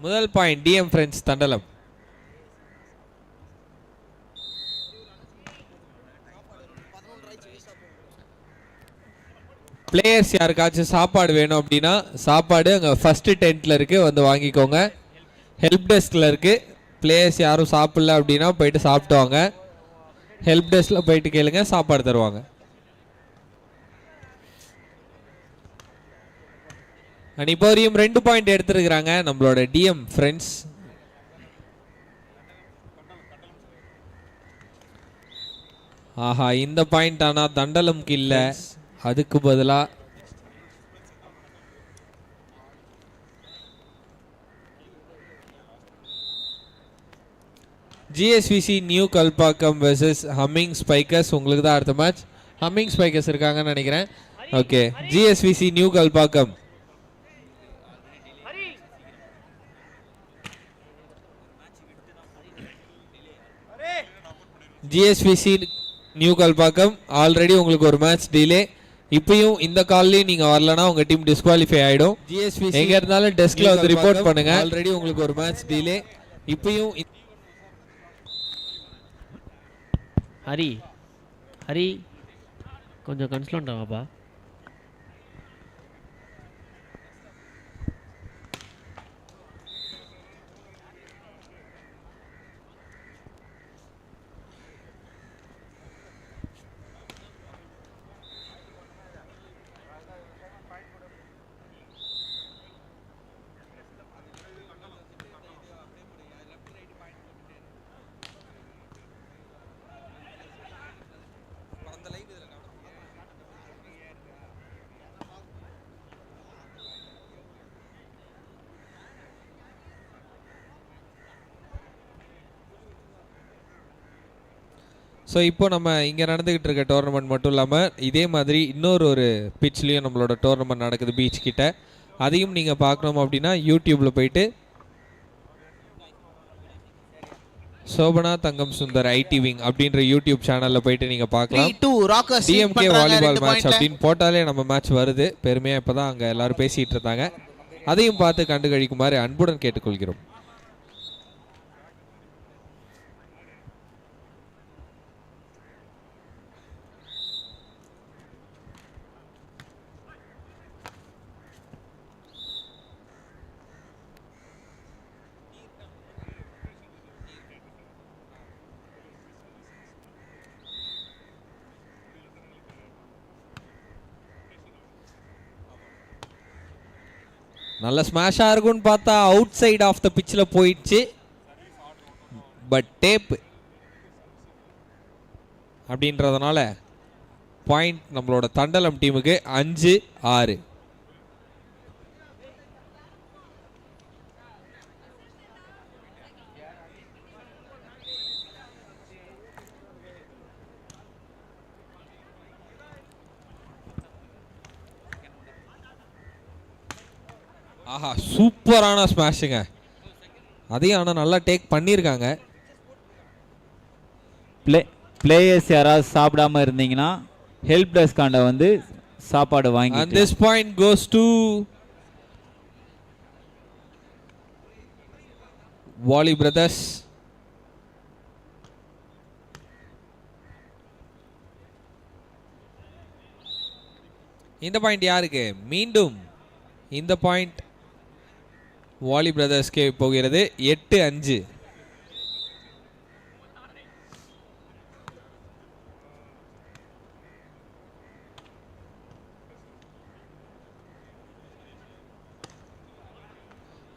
முதல் point TM friends Thandalam. Players யாருக்காச்சும் சாப்பாடு வேணும் அப்படின்னா சாப்பாடு அங்கே ஃபஸ்ட்டு டென்ட்டில் இருக்குது, வந்து வாங்கிக்கோங்க. ஹெல்ப் டெஸ்கில் இருக்குது. பிளேயர்ஸ் யாரும் சாப்பிடல அப்படின்னா போயிட்டு சாப்பிட்டு வாங்க. ஹெல்ப் டெஸ்கில் போயிட்டு கேளுங்க, சாப்பாடு தருவாங்க. இப்போ வரையும் 2 பாயிண்ட் எடுத்துருக்குறாங்க நம்மளோட டிஎம் ஃப்ரெண்ட்ஸ். ஆஹா, இந்த பாயிண்ட் ஆனால் தண்டலம்க்கு இல்லை, அதுக்கு பதிலா GSVC new Kalpakkam versus Humming Spikers. உங்களுக்கு தான் அடுத்த மேட்ச். ஹம்மிங் ஸ்பைக்கர்ஸ் இருக்காங்கன்னு நினைக்கிறேன். Okay, GSVC new Kalpakkam. GSVC new Kalpakkam already உங்களுக்கு ஒரு மேட்ச் டிலே. இப்பயும் இந்த கால்லையும் நீங்க வரலனா உங்க டீம் டிஸ்குவாலிஃபை ஆயிடும். ஜிஎஸ்விசி எங்க இருந்தாலும் டெஸ்க்ல வந்து ரிப்போர்ட் பண்ணுங்க. ஆல்ரெடி உங்களுக்கு ஒரு மேட்ச் டிலே. இப்பயும் ஹரி ஹரி கொஞ்சம் கன்சல்ட் ஆகாப்பா. ஸோ இப்போ நம்ம இங்கே நடந்துக்கிட்டு இருக்க டோர்னமெண்ட் மட்டும் இல்லாமல் இதே மாதிரி இன்னொரு பிட்ச்லேயும் நம்மளோட டோர்னமெண்ட் நடக்குது பீச் கிட்ட. அதையும் நீங்கள் பார்க்கணும் அப்படின்னா யூடியூப்பில் போயிட்டு சோபனா தங்கம் சுந்தர் ஐடி விங் அப்படின்ற யூடியூப் சேனலில் போயிட்டு நீங்கள் பார்க்கலாம். டிஎம்கே வாலிபால் மேட்ச் அப்படின்னு போட்டாலே நம்ம மேட்ச் வருது. பெருமையாக இப்போ தான் அங்கே எல்லோரும் பேசிகிட்டு இருந்தாங்க. அதையும் பார்த்து கண்டுகழிக்குமாறு அன்புடன் கேட்டுக்கொள்கிறோம். நல்ல ஸ்மாஷாக இருக்கும்னு பார்த்தா அவுட் சைட் ஆஃப் த பிச்சில் போயிடுச்சு. பட் டேப் அப்படின்றதுனால பாயிண்ட் நம்மளோட தண்டலம் டீமுக்கு 5-6. ஆஹா, சூப்பரான ஸ்மாஷுங்க. அதையும் ஆனால் நல்லா டேக் பண்ணியிருக்காங்க. பிளேயர்ஸ் யாராவது சாப்பிடாம இருந்தீங்கன்னா ஹெல்ப் டெஸ்காண்ட வந்து சாப்பாடு வாங்கி. And this point goes to Wally Brothers. இந்த பாயிண்ட் யாருக்கு? மீண்டும் இந்த பாயிண்ட் வாலி பிரதர்ஸ்கே போகிறது. 8-5.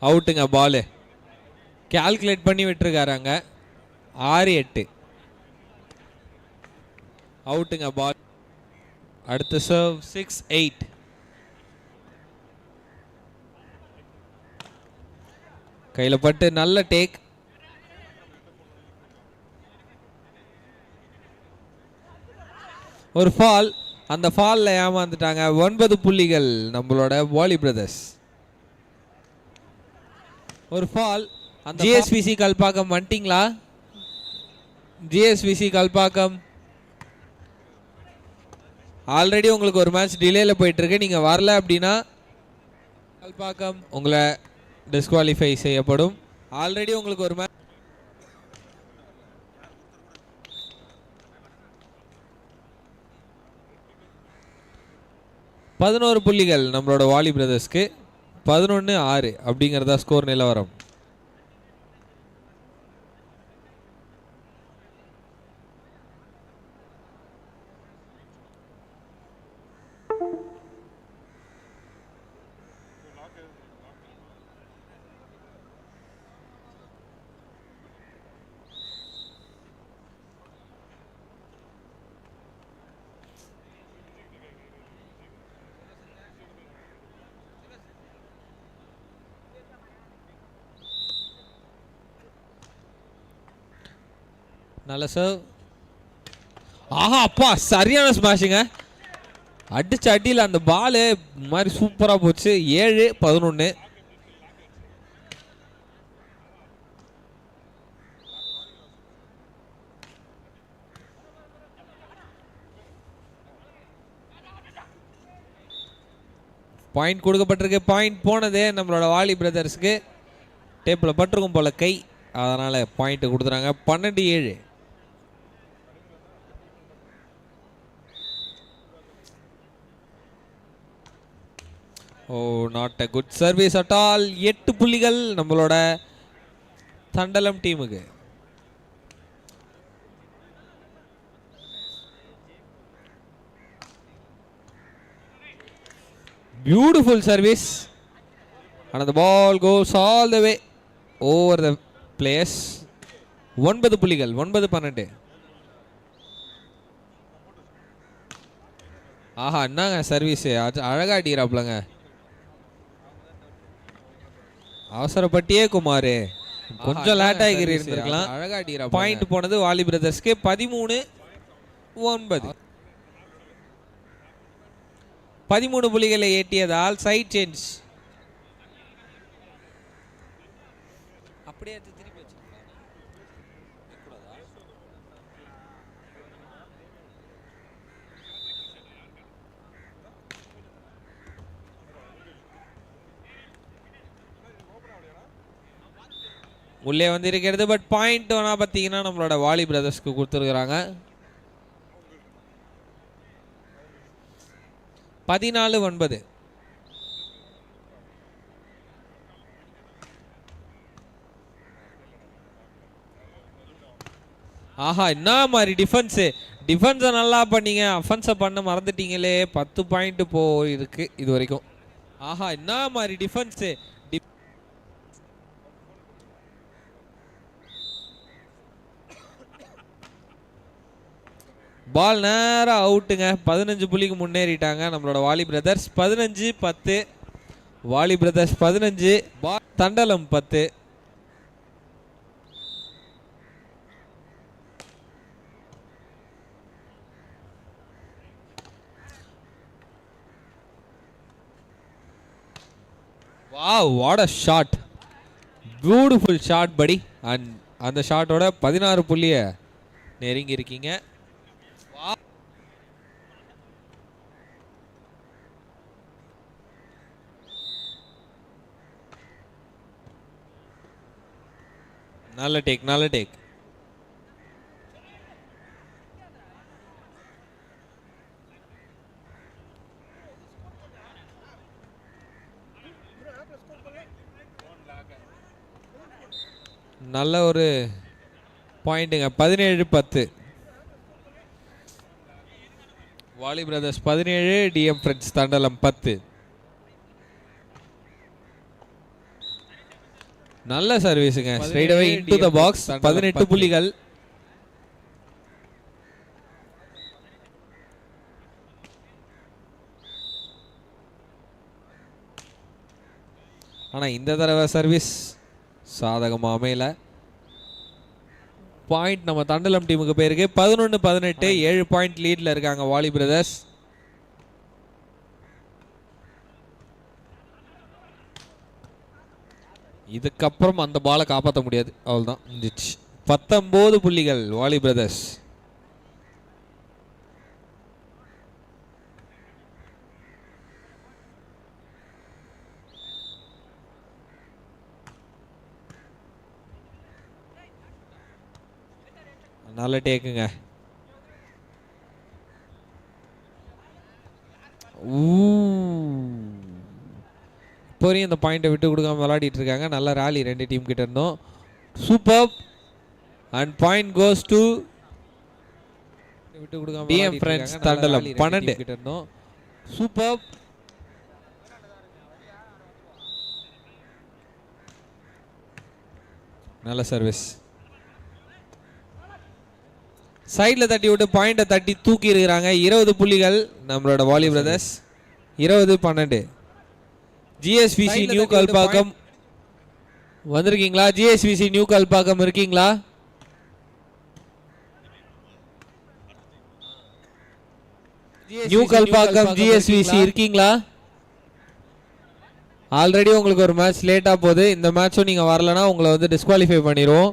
அவுட்டுங்க. பாலு கால்குலேட் பண்ணி விட்டுருக்காராங்க. 6-8 அவுட்டுங்க பால். அடுத்த சர்வ் 6-8. கையில் பட்டு நல்ல டேக். ஒரு ஃபால். அந்த ஃபால்ல ஏமாந்துட்டாங்க. 9 புள்ளிகள் நம்மளோட வாலி பிரதர்ஸ். ஒரு ஃபால். அந்த ஜிஎஸ்விசி கல்பாக்கம் வந்துட்டீங்களா? ஜிஎஸ்விசி கல்பாக்கம் ஆல்ரெடி உங்களுக்கு ஒரு மேட்ச் டிலேல போயிட்டு இருக்கு. நீங்க வரல அப்படின்னா பாக்கம் உங்களை டிஸ்குவாலிஃபை செய்யப்படும். ஆல்ரெடி உங்களுக்கு ஒரு மேட்ச் 11 புள்ளிகள் நம்மளோட வாலி பிரதர்ஸ்க்கு. 11-6 அப்படிங்கிறதா ஸ்கோர் நிலவரம். நல்ல சர்வ். ஆஹா அப்பா சரியான ஸ்மாஷிங்க. அடிச்ச அடியில் அந்த பால் மாதிரி சூப்பராக போச்சு. 7-11. பாயிண்ட் கொடுக்கப்பட்டிருக்கு. பாயிண்ட் போனது நம்மளோட வாலி பிரதர்ஸ்க்கு. டேப்பில் பட்டிருக்கும் போல கை, அதனால் பாயிண்ட் கொடுத்துறாங்க. 12-7. Oh not a good service at all. 8 புள்ளிகள் நம்மளோட தண்டலம் டீமுக்கு. Beautiful service and the ball goes all the way over the players. 9 புள்ளிகள். 9-12. ஆஹா என்னங்க சர்வீஸ் அழகா அடிக்கிறாப்லங்க. அவசரப்பட்டியே குமார் கொஞ்சம் லேட் ஆகி இருந்திருக்கலாம். அழகா அடிக்கிறா. பாயிண்ட் போனது வாலி பிரதர்ஸ்க்கு. 13-9. 13 புள்ளிகளை ஏற்றியதால் சைட் சேஞ்ச். அப்படியே திருப்பி உள்ளே வந்து இருக்கிறது. பட் பாயிண்ட் வேணா பார்த்தீங்கன்னா நம்மளோட வாலி பிரதர்ஸ்க்கு கொடுத்துருக்குறாங்க. 14-9. ஆஹா என்ன மாதிரி டிஃபென்ஸை நல்லா பண்ணீங்க. அஃபென்ஸை பண்ண மறந்துட்டீங்களே. 10 பாயிண்ட் போயிருக்கு இது வரைக்கும். ஆஹா என்ன மாதிரி டிஃபென்ஸு. பால் நேரம் அவுட்டுங்க. 15 புள்ளிக்கு முன்னேறிட்டாங்க நம்மளோட volley brothers. 15-10. Volley brothers 15, Thandalam 10. Wow, what a shot. Beautiful shot buddy. And அந்த ஷாட்டோட 16 புள்ளியை நெருங்கி இருக்கீங்க. நல்ல டேக். நல்ல ஒரு பாயிண்ட்டுங்க. 17-10. Volley Brothers 17, TM friends Thandalam 10. நல்ல சர்வீஸுங்க. Straight away into the box. 18 புள்ளிகள். ஆனா இந்த தடவை சர்வீஸ் சாதகமா அமையல. பாயிண்ட் நம்ம தண்டலம் டீமுக்கு போயிருக்கு. 11-18. 7 பாயிண்ட் லீட்ல இருக்காங்க வாலி பிரதர்ஸ். இதுக்கப்புறம் அந்த பாலை காப்பாற்ற முடியாது. அவ்வளவுதான் முடிஞ்சிச்சு. 19 புள்ளிகள் வாலி பிரதர்ஸ். நல்ல டேக்குங்க. இப்போ வரையும் இந்த பாயிண்ட்டை விட்டு கொடுக்காம விளையாடிட்டு இருக்காங்க. நல்ல ராலி 2 டீம் கிட்ட இருந்தோம். Super. And point goes to விட்டு கொடுக்காம டிஎம் ஃப்ரெண்ட்ஸ் தண்டலம் 12 கிட்ட இருந்தோம். சூப்பர். நல்ல சர்வீஸ். சைடில் தட்டி விட்டு பாயிண்டை தட்டி தூக்கி இருக்கிறாங்க. 20 புள்ளிகள் நம்மளோட வாலி பிரதர்ஸ். 20-12. ஜிஎஸ்விசி நியூ கல்பாக்கம் வந்திருக்கீங்களா? ஜிஎஸ்விசி நியூ கல்பாக்கம் இருக்கீங்களா? நியூ கல்பாக்கம் ஜிஎஸ்விசி இருக்கீங்களா? ஆல்ரெடி உங்களுக்கு ஒரு மேட்ச் லேட்டா போகுது. இந்த மேட்சும் நீங்க வரலனா உங்களை வந்து டிஸ்குவாலிஃபை பண்ணிடுவோம்.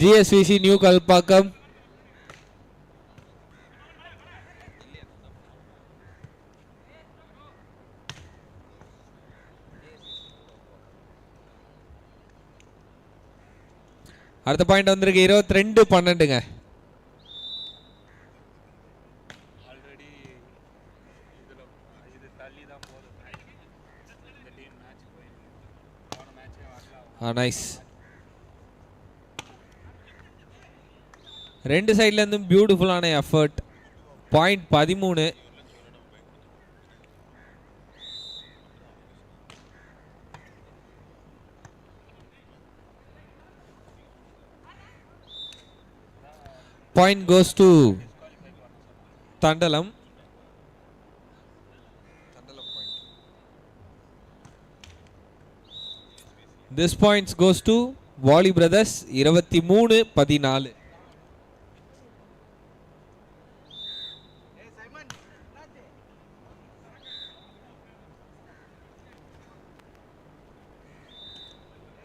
ஜிஎஸ்விசி நியூ கல்பாக்கம். அடுத்த பாயிண்ட் வந்திருக்கு. 22-12ங்க. நைஸ். ரெண்டு சைட்ல இருந்தும் பியூட்டிஃபுல்லான effort. Point 13. Point goes to Tandalam. This points goes to Wally Brothers. 23-14.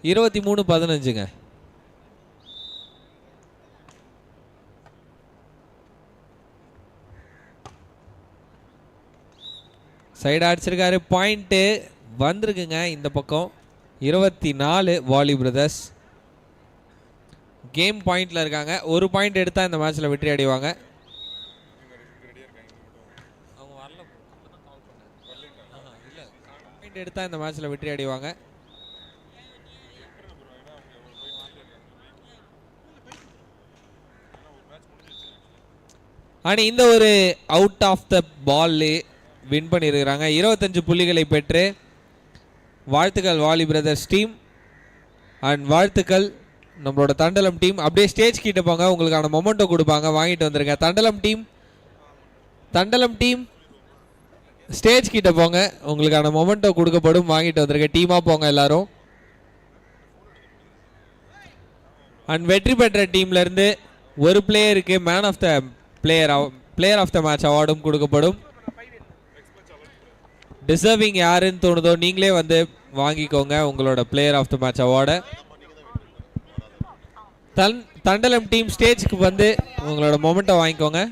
இருபத்தி 15ங்க. சைடு அடிச்சிருக்காரு. பாயிண்ட் வந்திருக்குங்க இந்த பக்கம். 24 வாலி பிரதர்ஸ். கேம் பாயிண்ட்ல இருக்காங்க. ஒரு பாயிண்ட் எடுத்தா இந்த மேட்ச்ல வெற்றி அடைவாங்க. அவங்க வரல. இல்ல பாயிண்ட் எடுத்தா இந்த மேட்ச்ல வெற்றி அடைவாங்க. ஆனா இந்த ஒரு out of the ball win பண்ணியிருக்கிறாங்க. 25 புள்ளிகளை பெற்று வாழ்த்துக்கள் வாலி பிரதர்ஸ் டீம். அண்ட் வாழ்த்துக்கள் நம்மளோட தண்டலம் டீம். அப்படியே ஸ்டேஜ் கிட்ட போங்க, உங்களுக்கான மொமெண்டோ கொடுப்பாங்க, வாங்கிட்டு வந்துருங்க. தண்டலம் டீம் ஸ்டேஜ் கிட்ட போங்க, உங்களுக்கான மொமெண்டோ கொடுக்கப்படும், வாங்கிட்டு வந்துருங்க. டீமா போங்க எல்லாரும். அண்ட் வெற்றி பெற்ற டீம்ல இருந்து ஒரு பிளேயருக்கு man of the player of the match அவார்டும் கொடுக்கப்படும். டிசர்விங் யாருன்னு தோணுதோ நீங்களே வந்து வாங்கிக்கோங்க உங்களோட பிளேயர் ஆஃப் த மேட்ச் அவார்டை. தண்டலம் டீம் ஸ்டேஜ்க்கு வந்து உங்களோட மொமெண்ட்டை வாங்கிக்கோங்க.